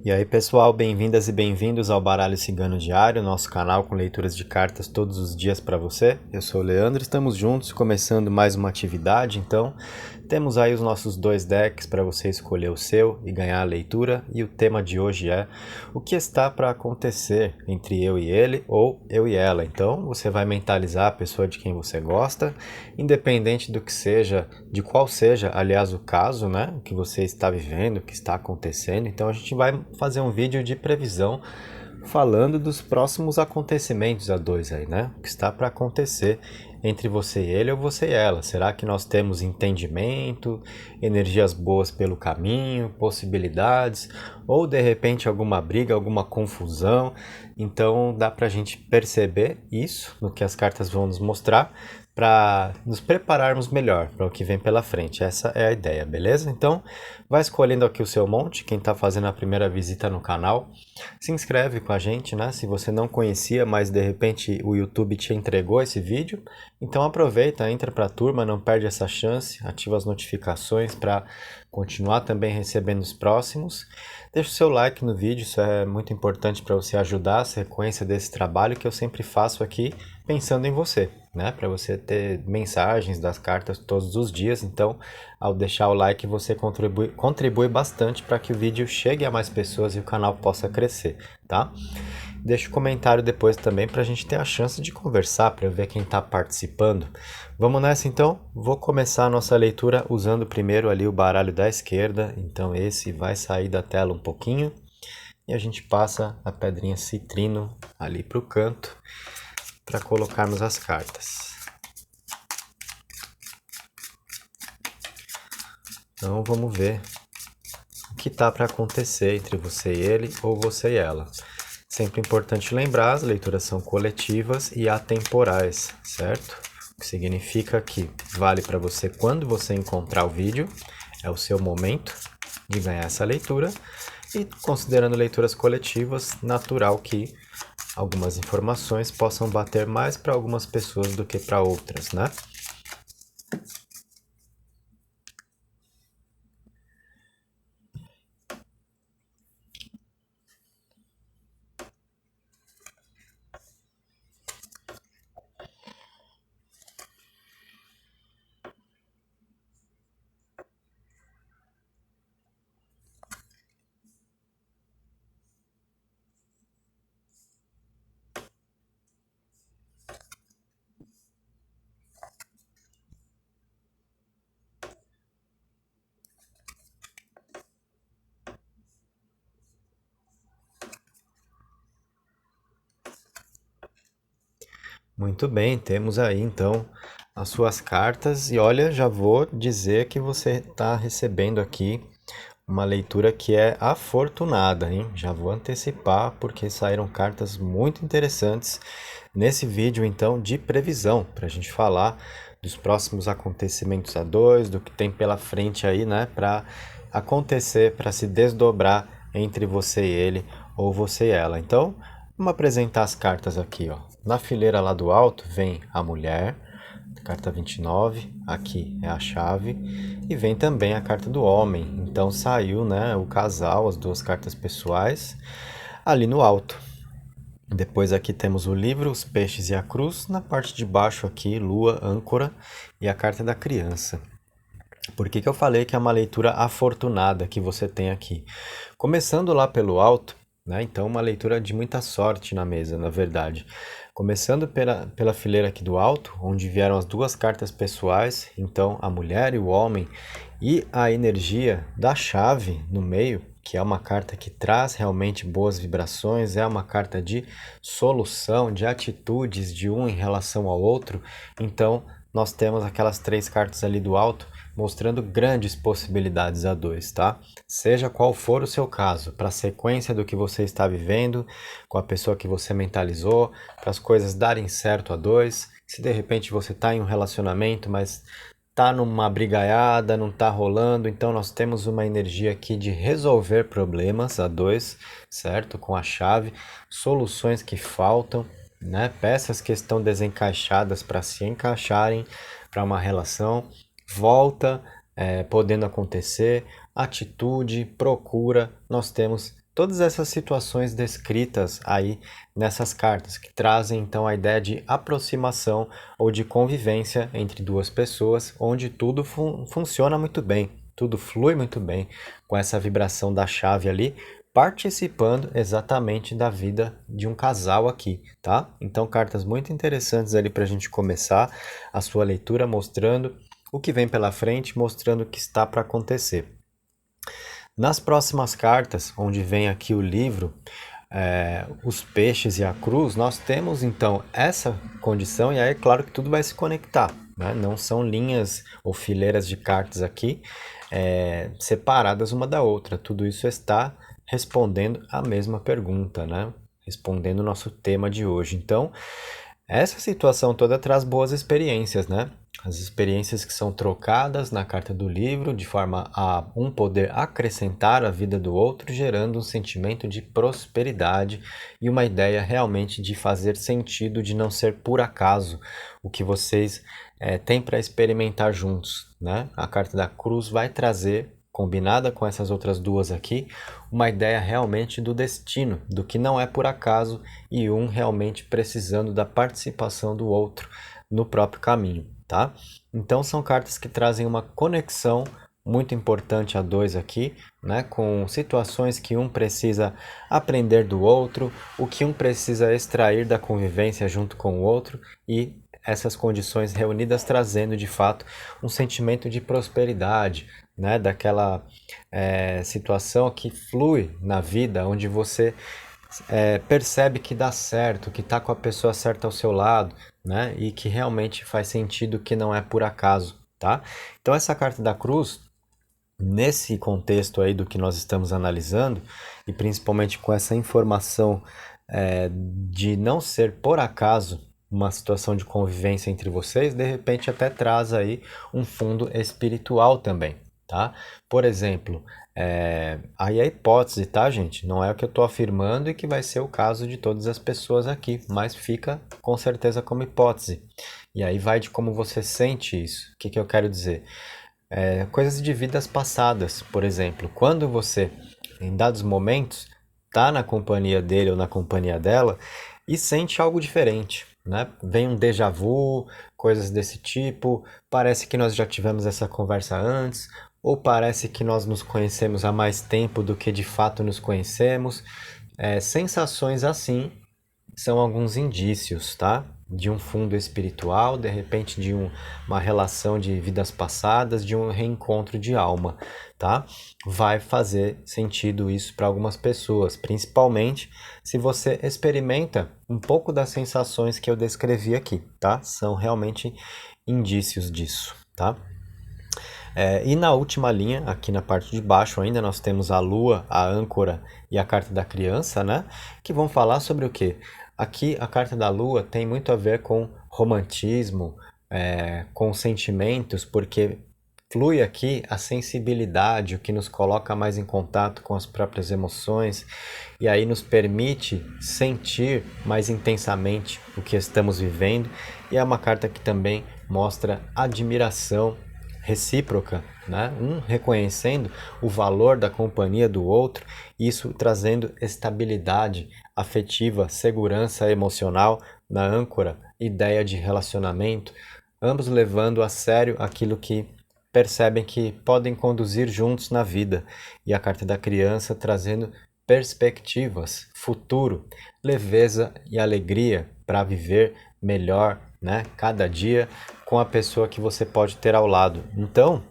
E aí, pessoal, bem-vindas e bem-vindos ao Baralho Cigano Diário, nosso canal com leituras de cartas todos os dias para você. Eu sou o Leandro, estamos juntos começando mais uma atividade, então temos aí os nossos dois decks para você escolher o seu e ganhar a leitura. E o tema de hoje é o que está para acontecer entre eu e ele ou eu e ela. Então você vai mentalizar a pessoa de quem você gosta, independente do que seja, de qual seja, aliás, o caso, né? O que você está vivendo, o que está acontecendo. Então a gente vai fazer um vídeo de previsão falando dos próximos acontecimentos a dois aí, né? O que está para acontecer entre você e ele ou você e ela. Será que nós temos entendimento, energias boas pelo caminho, possibilidades, ou de repente alguma briga, alguma confusão? Então dá para a gente perceber isso no que as cartas vão nos mostrar para nos prepararmos melhor para o que vem pela frente. Essa é a ideia, beleza? Então, vai escolhendo aqui o seu monte, quem está fazendo a primeira visita no canal, se inscreve com a gente, né? Se você não conhecia, mas de repente o YouTube te entregou esse vídeo, então aproveita, entra para a turma, não perde essa chance, ativa as notificações para continuar também recebendo os próximos. Deixa o seu like no vídeo, isso é muito importante para você ajudar a sequência desse trabalho que eu sempre faço aqui pensando em você, né? Para você ter mensagens das cartas todos os dias. Então, ao deixar o like, você contribui bastante para que o vídeo chegue a mais pessoas e o canal possa crescer, tá? Deixa um comentário depois também para a gente ter a chance de conversar, para ver quem está participando. Vamos nessa então? Vou começar a nossa leitura usando primeiro ali o baralho da esquerda. Então esse vai sair da tela um pouquinho e a gente passa a pedrinha citrino ali para o canto para colocarmos as cartas. Então vamos ver o que está para acontecer entre você e ele ou você e ela. Sempre importante lembrar, as leituras são coletivas e atemporais, certo? O que significa que vale para você quando você encontrar o vídeo, é o seu momento de ganhar essa leitura. E considerando leituras coletivas, natural que algumas informações possam bater mais para algumas pessoas do que para outras, né? Muito bem, temos aí então as suas cartas e olha, já vou dizer que você está recebendo aqui uma leitura que é afortunada, hein? Já vou antecipar porque saíram cartas muito interessantes nesse vídeo então de previsão para a gente falar dos próximos acontecimentos a dois, do que tem pela frente aí, né, para acontecer, para se desdobrar entre você e ele ou você e ela. Então, vamos apresentar as cartas aqui, ó. Na fileira lá do alto vem a mulher, carta 29, aqui é a chave, e vem também a carta do homem. Então saiu, né, o casal, as duas cartas pessoais, ali no alto. Depois aqui temos o livro, os peixes e a cruz. Na parte de baixo aqui, lua, âncora e a carta da criança. Por que que eu falei que é uma leitura afortunada que você tem aqui? Começando lá pelo alto, né? Então uma leitura de muita sorte na mesa, na verdade. Começando pela fileira aqui do alto, onde vieram as duas cartas pessoais, então a mulher e o homem, e a energia da chave no meio, que é uma carta que traz realmente boas vibrações, é uma carta de solução, de atitudes de um em relação ao outro. Então, nós temos aquelas três cartas ali do alto mostrando grandes possibilidades a dois, tá? Seja qual for o seu caso, para a sequência do que você está vivendo, com a pessoa que você mentalizou, para as coisas darem certo a dois. Se de repente você está em um relacionamento, mas tá numa brigaiada, não tá rolando, então nós temos uma energia aqui de resolver problemas a dois, certo? Com a chave, soluções que faltam, né? Peças que estão desencaixadas para se encaixarem para uma relação, volta podendo acontecer, atitude, procura, nós temos todas essas situações descritas aí nessas cartas, que trazem então a ideia de aproximação ou de convivência entre duas pessoas, onde tudo funciona muito bem, tudo flui muito bem com essa vibração da chave ali, participando exatamente da vida de um casal aqui, tá? Então, cartas muito interessantes ali para a gente começar a sua leitura, mostrando o que vem pela frente, mostrando o que está para acontecer. Nas próximas cartas, onde vem aqui o livro, os peixes e a cruz, nós temos então essa condição, e aí é claro que tudo vai se conectar, né? Não são linhas ou fileiras de cartas aqui separadas uma da outra, tudo isso está respondendo a mesma pergunta, né? Respondendo o nosso tema de hoje. Então, essa situação toda traz boas experiências, né? As experiências que são trocadas na carta do livro, de forma a um poder acrescentar a vida do outro, gerando um sentimento de prosperidade e uma ideia realmente de fazer sentido, de não ser por acaso o que vocês têm para experimentar juntos, né? A carta da cruz vai trazer, combinada com essas outras duas aqui, uma ideia realmente do destino, do que não é por acaso e um realmente precisando da participação do outro no próprio caminho, tá? Então são cartas que trazem uma conexão muito importante a dois aqui, né? Com situações que um precisa aprender do outro, o que um precisa extrair da convivência junto com o outro e essas condições reunidas trazendo de fato um sentimento de prosperidade, né? Daquela situação que flui na vida, onde você percebe que dá certo, que está com a pessoa certa ao seu lado, né? E que realmente faz sentido, que não é por acaso, tá? Então essa carta da cruz, nesse contexto aí do que nós estamos analisando, e principalmente com essa informação de não ser por acaso uma situação de convivência entre vocês, de repente até traz aí um fundo espiritual também, tá? Por exemplo, aí é hipótese, tá, gente? Não é o que eu estou afirmando e que vai ser o caso de todas as pessoas aqui, mas fica com certeza como hipótese. E aí vai de como você sente isso. O que que eu quero dizer? Coisas de vidas passadas, por exemplo. Quando você, em dados momentos, está na companhia dele ou na companhia dela e sente algo diferente, né? Vem um déjà vu, coisas desse tipo, parece que nós já tivemos essa conversa antes, ou parece que nós nos conhecemos há mais tempo do que de fato nos conhecemos. Sensações assim são alguns indícios, tá? De um fundo espiritual, de repente de uma relação de vidas passadas, de um reencontro de alma, tá? Vai fazer sentido isso para algumas pessoas, principalmente se você experimenta um pouco das sensações que eu descrevi aqui, tá? São realmente indícios disso, tá? E na última linha, aqui na parte de baixo ainda, nós temos a lua, a âncora e a carta da criança, né? Que vão falar sobre o quê? Aqui a carta da lua tem muito a ver com romantismo, com sentimentos, porque flui aqui a sensibilidade, o que nos coloca mais em contato com as próprias emoções e aí nos permite sentir mais intensamente o que estamos vivendo. E é uma carta que também mostra admiração recíproca, né? Um reconhecendo o valor da companhia do outro, isso trazendo estabilidade afetiva, segurança emocional na âncora, ideia de relacionamento, ambos levando a sério aquilo que percebem que podem conduzir juntos na vida, e a carta da criança trazendo perspectivas, futuro, leveza e alegria para viver melhor, né? Cada dia com a pessoa que você pode ter ao lado. Então,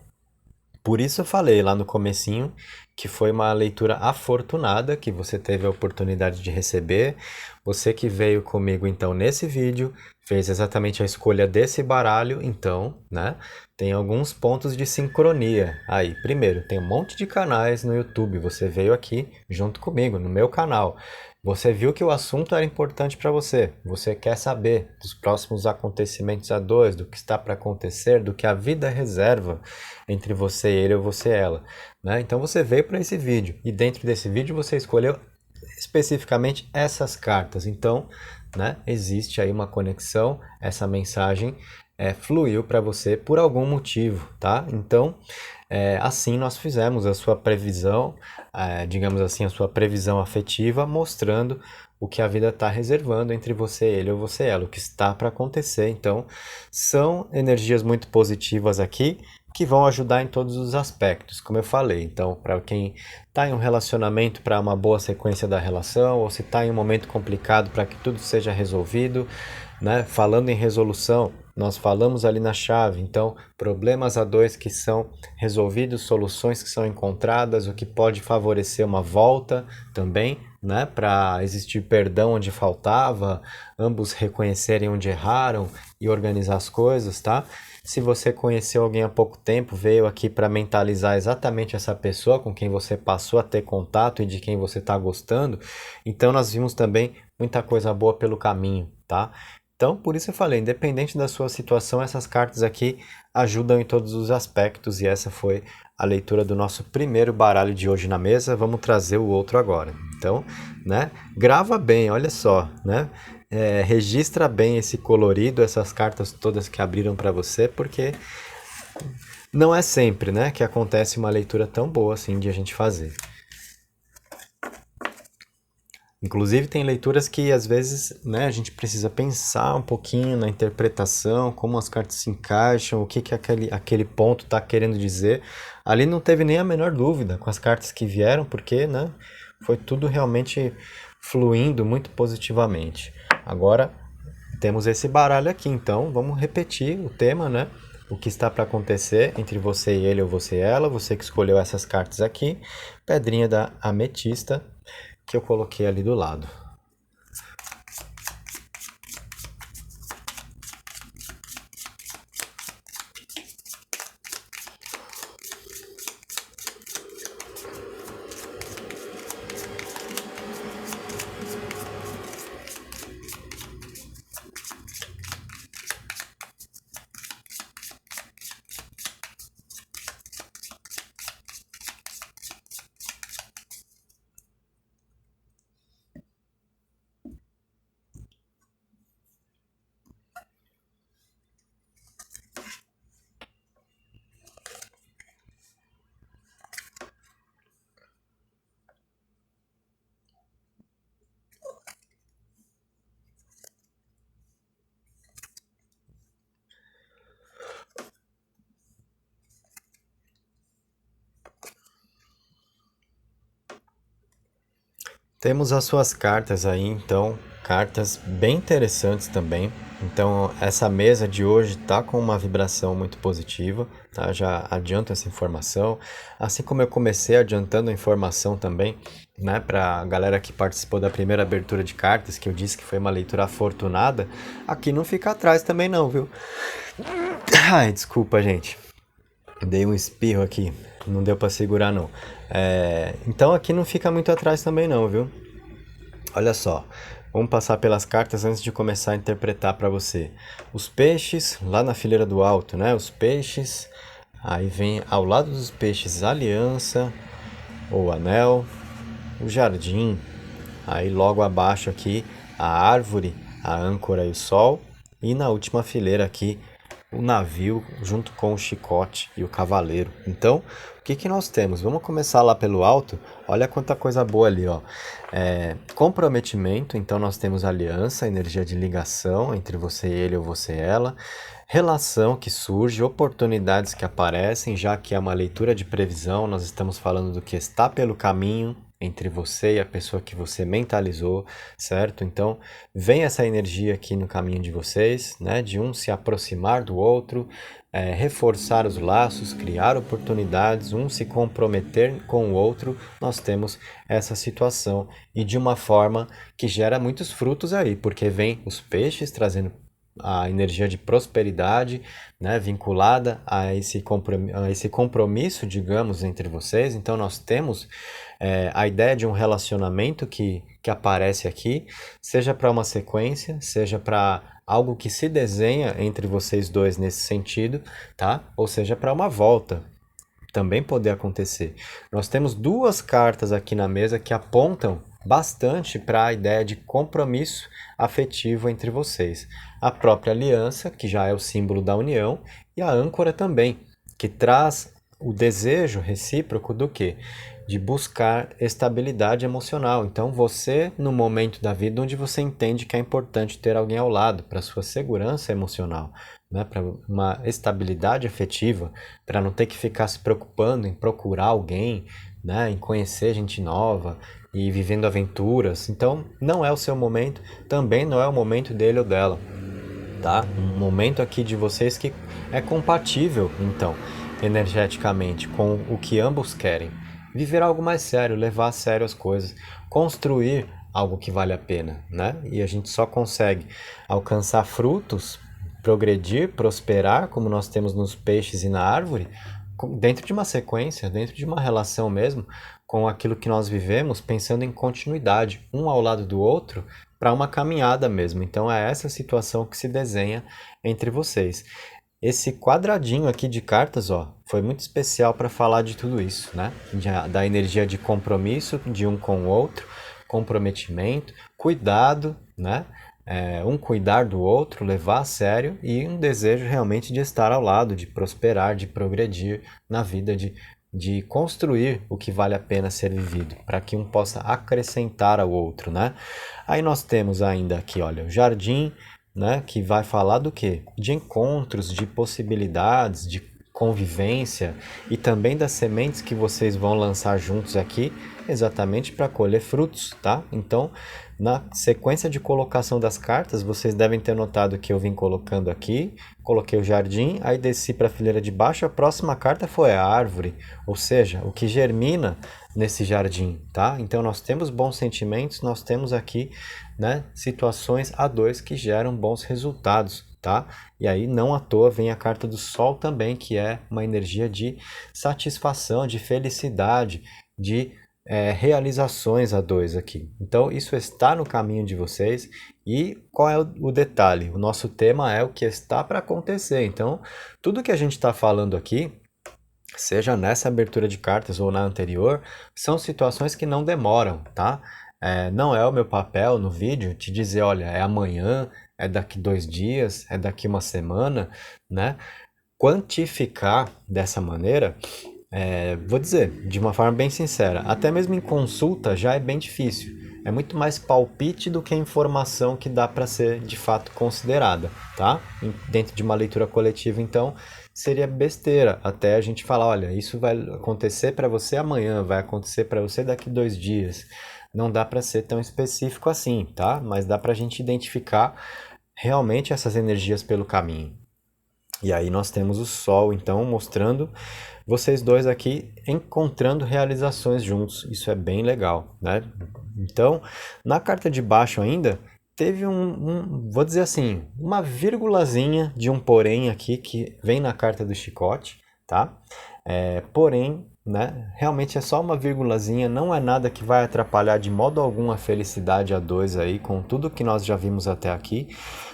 por isso eu falei lá no comecinho que foi uma leitura afortunada que você teve a oportunidade de receber. Você que veio comigo então nesse vídeo, fez exatamente a escolha desse baralho, então, né? Tem alguns pontos de sincronia aí. Primeiro, tem um monte de canais no YouTube. Você veio aqui junto comigo, no meu canal. Você viu que o assunto era importante para você. Você quer saber dos próximos acontecimentos a dois, do que está para acontecer, do que a vida reserva entre você e ele ou você e ela, né? Então você veio para esse vídeo e dentro desse vídeo você escolheu especificamente essas cartas. Então, né, existe aí uma conexão, essa mensagem fluiu para você por algum motivo, tá? Então, assim nós fizemos a sua previsão, digamos assim, a sua previsão afetiva, mostrando o que a vida está reservando entre você, ele ou você, ela, o que está para acontecer. Então, são energias muito positivas aqui que vão ajudar em todos os aspectos, como eu falei. Então, para quem está em um relacionamento, para uma boa sequência da relação, ou se está em um momento complicado, para que tudo seja resolvido, né? Falando em resolução, nós falamos ali na chave, então, problemas a dois que são resolvidos, soluções que são encontradas, o que pode favorecer uma volta também, né? Para existir perdão onde faltava, ambos reconhecerem onde erraram e organizar as coisas, tá? Se você conheceu alguém há pouco tempo, veio aqui para mentalizar exatamente essa pessoa com quem você passou a ter contato e de quem você está gostando, então nós vimos também muita coisa boa pelo caminho, tá? Então, por isso eu falei, independente da sua situação, essas cartas aqui ajudam em todos os aspectos e essa foi a leitura do nosso primeiro baralho de hoje na mesa. Vamos trazer o outro agora. Então, né, grava bem, olha só, né? Registra bem esse colorido, essas cartas todas que abriram para você, porque não é sempre, né, que acontece uma leitura tão boa assim de a gente fazer. Inclusive tem leituras que às vezes, né, a gente precisa pensar um pouquinho na interpretação, como as cartas se encaixam, o que, que aquele ponto está querendo dizer. Ali não teve nem a menor dúvida com as cartas que vieram, porque, né, foi tudo realmente fluindo muito positivamente. Agora temos esse baralho aqui, então vamos repetir o tema, né? O que está para acontecer entre você e ele ou você e ela, você que escolheu essas cartas aqui, pedrinha da ametista, que eu coloquei ali do lado. Temos as suas cartas aí, então, cartas bem interessantes também. Então, essa mesa de hoje tá com uma vibração muito positiva, tá? Já adianto essa informação. Assim como eu comecei adiantando a informação também, né, para a galera que participou da primeira abertura de cartas, que eu disse que foi uma leitura afortunada, aqui não fica atrás também não, viu? Ai, desculpa, gente. Dei um espirro aqui, não deu para segurar não. Então aqui não fica muito atrás também não, viu? Olha só, vamos passar pelas cartas antes de começar a interpretar para você. Os peixes, lá na fileira do alto, né? Os peixes, aí vem ao lado dos peixes a aliança, ou anel, o jardim, aí logo abaixo aqui a árvore, a âncora e o sol, e na última fileira aqui o navio junto com o chicote e o cavaleiro. Então, o que que nós temos? Vamos começar lá pelo alto. Olha quanta coisa boa ali, ó. Comprometimento, então nós temos aliança, energia de ligação entre você e ele ou você e ela. Relação que surge, oportunidades que aparecem, já que é uma leitura de previsão, nós estamos falando do que está pelo caminho entre você e a pessoa que você mentalizou, certo? Então, vem essa energia aqui no caminho de vocês, né? De um se aproximar do outro, reforçar os laços, criar oportunidades, um se comprometer com o outro. Nós temos essa situação e de uma forma que gera muitos frutos aí, porque vem os peixes trazendo a energia de prosperidade, né, vinculada a esse compromisso, digamos, entre vocês. Então, nós temos a ideia de um relacionamento que aparece aqui, seja para uma sequência, seja para algo que se desenha entre vocês dois nesse sentido, tá? Ou seja, para uma volta também poder acontecer. Nós temos duas cartas aqui na mesa que apontam bastante para a ideia de compromisso afetivo entre vocês. A própria aliança, que já é o símbolo da união, e a âncora também, que traz o desejo recíproco do quê? De buscar estabilidade emocional. Então, você, no momento da vida onde você entende que é importante ter alguém ao lado, para sua segurança emocional, né? Para uma estabilidade afetiva, para não ter que ficar se preocupando em procurar alguém, né? Em conhecer gente nova e vivendo aventuras. Então, não é o seu momento, também não é o momento dele ou dela, tá? Um momento aqui de vocês que é compatível, então, energeticamente, com o que ambos querem. Viver algo mais sério, levar a sério as coisas, construir algo que vale a pena, né? E a gente só consegue alcançar frutos, progredir, prosperar, como nós temos nos peixes e na árvore, dentro de uma sequência, dentro de uma relação mesmo, com aquilo que nós vivemos, pensando em continuidade, um ao lado do outro, para uma caminhada mesmo. Então é essa situação que se desenha entre vocês. Esse quadradinho aqui de cartas, ó, foi muito especial para falar de tudo isso, né? Da energia de compromisso de um com o outro, comprometimento, cuidado, né? Um cuidar do outro, levar a sério e um desejo realmente de estar ao lado, de prosperar, de progredir na vida, de construir o que vale a pena ser vivido, para que um possa acrescentar ao outro, né? Aí nós temos ainda aqui, olha, o jardim, né, que vai falar do quê? De encontros, de possibilidades, de convivência e também das sementes que vocês vão lançar juntos aqui, exatamente para colher frutos, tá? Então, na sequência de colocação das cartas, vocês devem ter notado que eu vim colocando aqui, coloquei o jardim, aí desci para a fileira de baixo, a próxima carta foi a árvore, ou seja, o que germina nesse jardim, tá? Então nós temos bons sentimentos, nós temos aqui, né, situações a dois que geram bons resultados, tá? E aí não à toa vem a carta do Sol também, que é uma energia de satisfação, de felicidade, de realizações a dois aqui. Então isso está no caminho de vocês. E qual é o detalhe? O nosso tema é o que está para acontecer. Então tudo que a gente está falando aqui, seja nessa abertura de cartas ou na anterior, são situações que não demoram, tá? Não é o meu papel no vídeo te dizer, olha, é amanhã, é daqui 2 dias, é daqui uma semana, né? Quantificar dessa maneira, vou dizer, de uma forma bem sincera, até mesmo em consulta já é bem difícil. É muito mais palpite do que informação que dá para ser de fato considerada, tá? Dentro de uma leitura coletiva, então, seria besteira até a gente falar, olha, isso vai acontecer para você amanhã, vai acontecer para você daqui 2 dias. Não dá para ser tão específico assim, tá? Mas dá para a gente identificar realmente essas energias pelo caminho. E aí nós temos o Sol, então, mostrando vocês dois aqui encontrando realizações juntos. Isso é bem legal, né? Então, na carta de baixo ainda, teve vou dizer assim, uma vírgulazinha de um porém aqui que vem na carta do chicote, tá? Porém, né, realmente é só uma vírgulazinha, não é nada que vai atrapalhar de modo algum a felicidade a dois aí, com tudo que nós já vimos até aqui.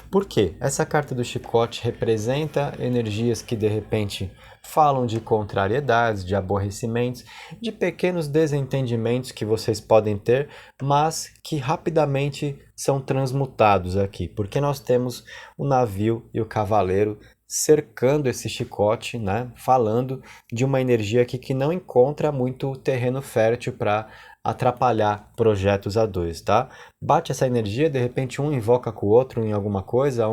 Por quê? Essa carta do chicote representa energias que de repente falam de contrariedades, de aborrecimentos, de pequenos desentendimentos que vocês podem ter, mas que rapidamente são transmutados aqui, porque nós temos o navio e o cavaleiro cercando esse chicote, né? Falando de uma energia aqui que não encontra muito terreno fértil para atrapalhar projetos a dois, tá? Bate essa energia, de repente um invoca com o outro em alguma coisa,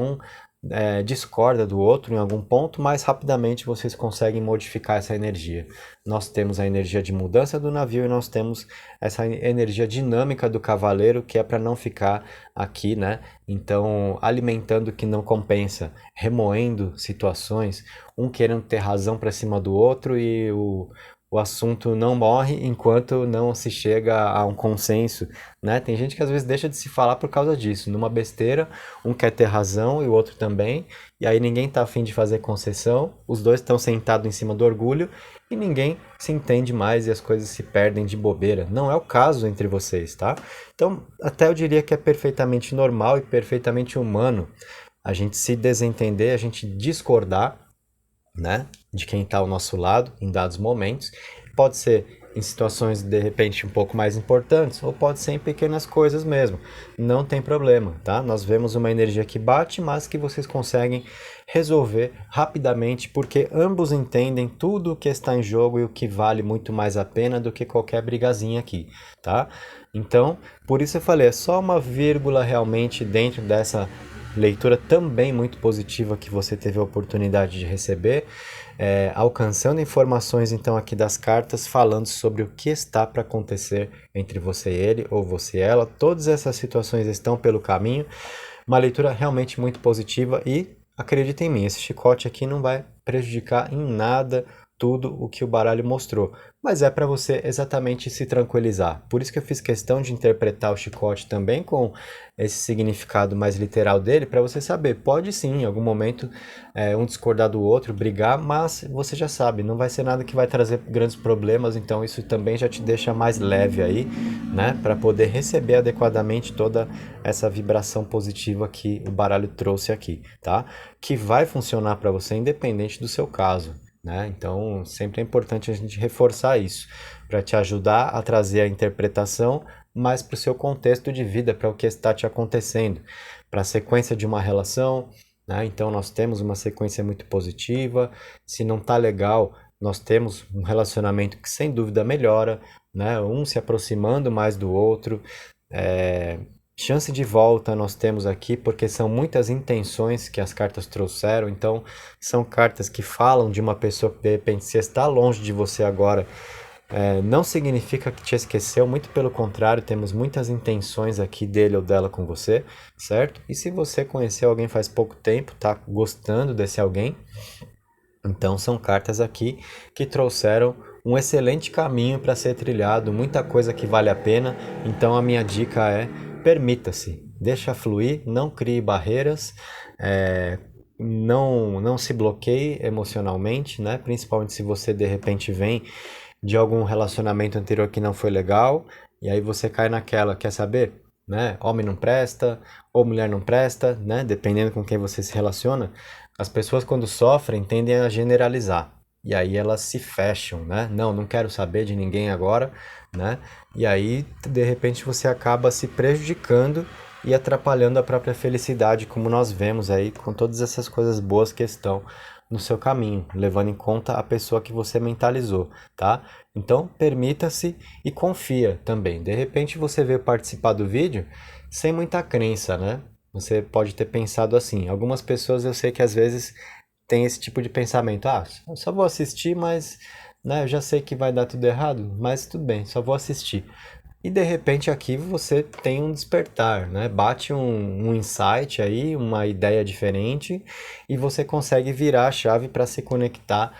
discorda do outro em algum ponto, mas rapidamente vocês conseguem modificar essa energia. Nós temos a energia de mudança do navio e nós temos essa energia dinâmica do cavaleiro, que é para não ficar aqui, né? Então, alimentando o que não compensa, remoendo situações, um querendo ter razão para cima do outro e o assunto não morre enquanto não se chega a um consenso, né? Tem gente que às vezes deixa de se falar por causa disso. Numa besteira, um quer ter razão e o outro também, e aí ninguém tá afim de fazer concessão, os dois estão sentados em cima do orgulho e ninguém se entende mais e as coisas se perdem de bobeira. Não é o caso entre vocês, tá? Então, até eu diria que é perfeitamente normal e perfeitamente humano a gente se desentender, a gente discordar, né, de quem está ao nosso lado em dados momentos. Pode ser em situações de repente um pouco mais importantes, ou pode ser em pequenas coisas mesmo. Não tem problema, tá? Nós vemos uma energia que bate, mas que vocês conseguem resolver rapidamente, porque ambos entendem tudo o que está em jogo e o que vale muito mais a pena do que qualquer brigazinha aqui, tá? Então, por isso eu falei, é só uma vírgula realmente dentro dessa leitura também muito positiva que você teve a oportunidade de receber, alcançando informações então aqui das cartas falando sobre o que está para acontecer entre você e ele ou você e ela. Todas essas situações estão pelo caminho. Uma leitura realmente muito positiva e acredita em mim, esse chicote aqui não vai prejudicar em nada tudo o que o baralho mostrou, mas é para você exatamente se tranquilizar. Por isso que eu fiz questão de interpretar o chicote também com esse significado mais literal dele, para você saber, pode sim, em algum momento um discordar do outro, brigar, mas você já sabe, não vai ser nada que vai trazer grandes problemas, então isso também já te deixa mais leve aí, né, para poder receber adequadamente toda essa vibração positiva que o baralho trouxe aqui, tá? Que vai funcionar para você independente do seu caso. Né? Então, sempre é importante a gente reforçar isso, para te ajudar a trazer a interpretação mais para o seu contexto de vida, para o que está te acontecendo, para a sequência de uma relação. Né? Então, nós temos uma sequência muito positiva. Se não está legal, nós temos um relacionamento que sem dúvida melhora, né? Um se aproximando mais do outro. Chance de volta nós temos aqui, porque são muitas intenções que as cartas trouxeram, então são cartas que falam de uma pessoa que de repente se está longe de você agora, não significa que te esqueceu, muito pelo contrário, temos muitas intenções aqui dele ou dela com você, certo? E se você conheceu alguém faz pouco tempo, tá gostando desse alguém, então são cartas aqui que trouxeram um excelente caminho para ser trilhado, muita coisa que vale a pena, então a minha dica é permita-se, deixa fluir, não crie barreiras, não se bloqueie emocionalmente, né? Principalmente se você de repente vem de algum relacionamento anterior que não foi legal, e aí você cai naquela, quer saber? Né? Homem não presta, ou mulher não presta, né? Dependendo com quem você se relaciona, as pessoas quando sofrem tendem a generalizar. E aí elas se fecham, né? Não quero saber de ninguém agora, né? E aí, de repente, você acaba se prejudicando e atrapalhando a própria felicidade, como nós vemos aí com todas essas coisas boas que estão no seu caminho, levando em conta a pessoa que você mentalizou, tá? Então, permita-se e confia também. De repente, você veio participar do vídeo sem muita crença, né? Você pode ter pensado assim. Algumas pessoas eu sei que às vezes tem esse tipo de pensamento. Ah, eu só vou assistir, mas né, eu já sei que vai dar tudo errado, mas tudo bem, só vou assistir. E de repente aqui você tem um despertar, né? Bate um insight aí, uma ideia diferente e você consegue virar a chave para se conectar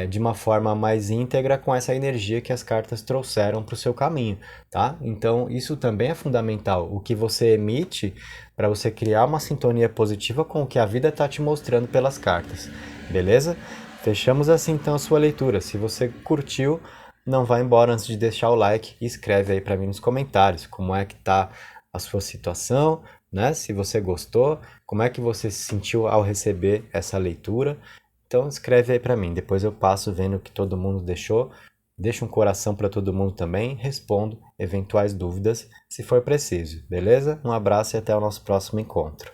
de uma forma mais íntegra com essa energia que as cartas trouxeram para o seu caminho, tá? Então isso também é fundamental, o que você emite para você criar uma sintonia positiva com o que a vida está te mostrando pelas cartas, beleza? Fechamos assim então a sua leitura. Se você curtiu, não vá embora antes de deixar o like e escreve aí para mim nos comentários como é que tá a sua situação, né? Se você gostou, como é que você se sentiu ao receber essa leitura. Então escreve aí para mim, depois eu passo vendo o que todo mundo deixou, deixo um coração para todo mundo também, respondo eventuais dúvidas se for preciso, beleza? Um abraço e até o nosso próximo encontro.